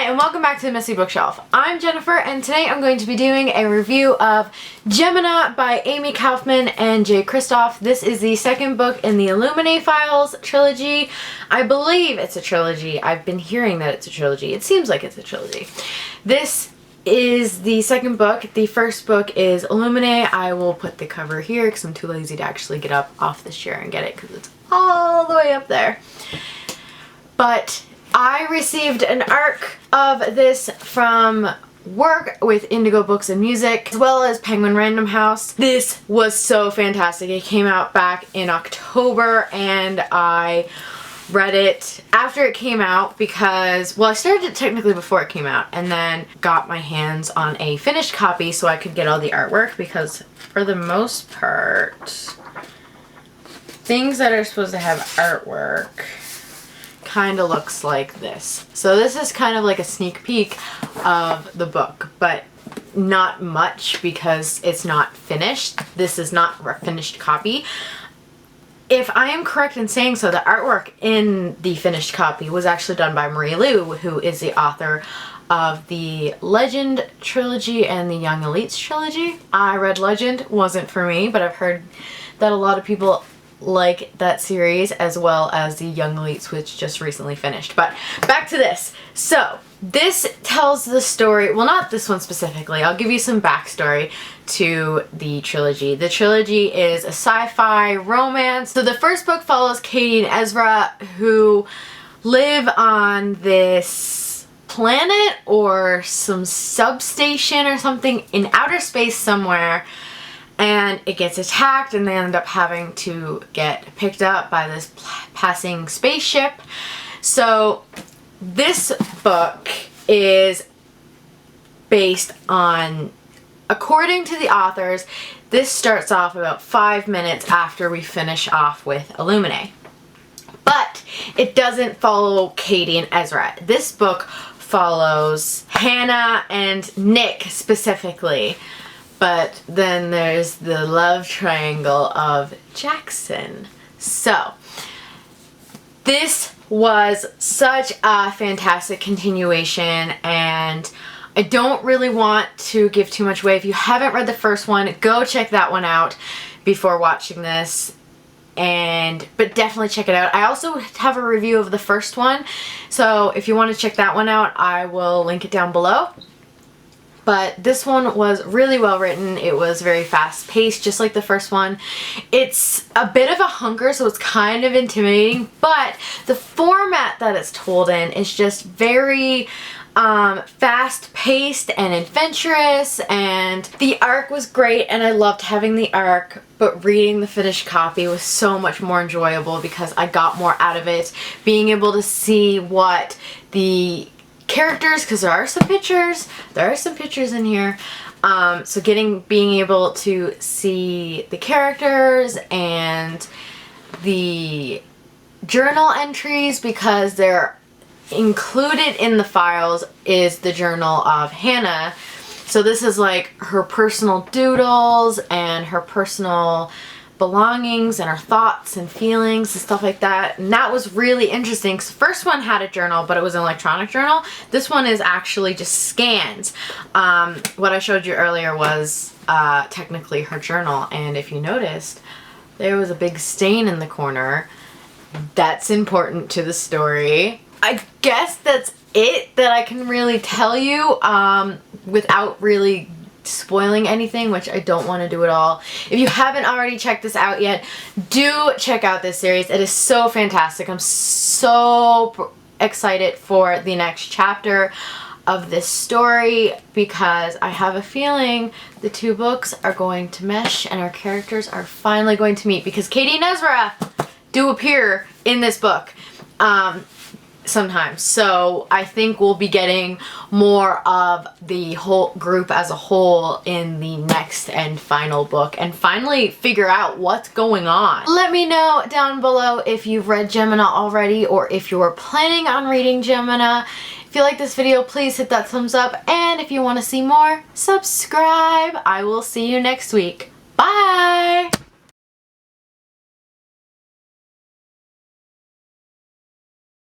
Hi and welcome back to the Messy Bookshelf. I'm Jennifer and today I'm going to be doing a review of Gemina by Amy Kaufman and Jay Kristoff. This is the second book in the Illuminae Files trilogy. I believe it's a trilogy. I've been hearing that it's a trilogy. It seems like it's a trilogy. This is the second book. The first book is Illuminae. I will put the cover here because I'm too lazy to actually get up off this chair and get it because it's all the way up there. But I received an ARC of this from work with Indigo Books and Music, as well as Penguin Random House. This was so fantastic. It came out back in October and I read it after it came out because, well, I started it technically before it came out and then got my hands on a finished copy so I could get all the artwork because for the most part, things that are supposed to have artwork kind of looks like this. So this is kind of like a sneak peek of the book, but not much because it's not finished. This is not a finished copy. If I am correct in saying so, the artwork in the finished copy was actually done by Marie Lu, who is the author of the Legend trilogy and the Young Elites trilogy. I read Legend, wasn't for me, but I've heard that a lot of people like that series, as well as the Young Elites, which just recently finished. But back to this. So this tells the story, well, not this one specifically, I'll give you some backstory to the trilogy. The trilogy is a sci-fi romance. So the first book follows Katie and Ezra, who live on this planet or some substation or something in outer space somewhere, and it gets attacked and they end up having to get picked up by this passing spaceship. So this book is based on, according to the authors, this starts off about 5 minutes after we finish off with Illuminae. But it doesn't follow Katie and Ezra. This book follows Hannah and Nick specifically. But then there's the love triangle of Jackson. So this was such a fantastic continuation, and I don't really want to give too much away. If you haven't read the first one, go check that one out before watching this. But definitely check it out. I also have a review of the first one, so if you want to check that one out, I will link it down below. But this one was really well written. It was very fast paced, just like the first one. It's a bit of a hunker, so it's kind of intimidating, but the format that it's told in is just very fast paced and adventurous, and the arc was great and I loved having the arc, but reading the finished copy was so much more enjoyable because I got more out of it. Being able to see what the characters, because there are some pictures in here, so being able to see the characters and the journal entries, because they're included in the files is the journal of Hannah. So this is like her personal doodles and her personal belongings and her thoughts and feelings and stuff like that, and that was really interesting because the first one had a journal, but it was an electronic journal. This one is actually just scans. What I showed you earlier was technically her journal, and if you noticed, there was a big stain in the corner. That's important to the story. I guess that's it that I can really tell you without really spoiling anything, which I don't want to do at all. If you haven't already checked this out yet, do check out this series. It is so fantastic. I'm so excited for the next chapter of this story because I have a feeling the two books are going to mesh and our characters are finally going to meet, because Katie and Ezra do appear in this book sometimes. So I think we'll be getting more of the whole group as a whole in the next and final book and finally figure out what's going on. Let me know down below if you've read Gemina already or if you're planning on reading Gemina. If you like this video, please hit that thumbs up, and if you want to see more, subscribe. I will see you next week. Bye!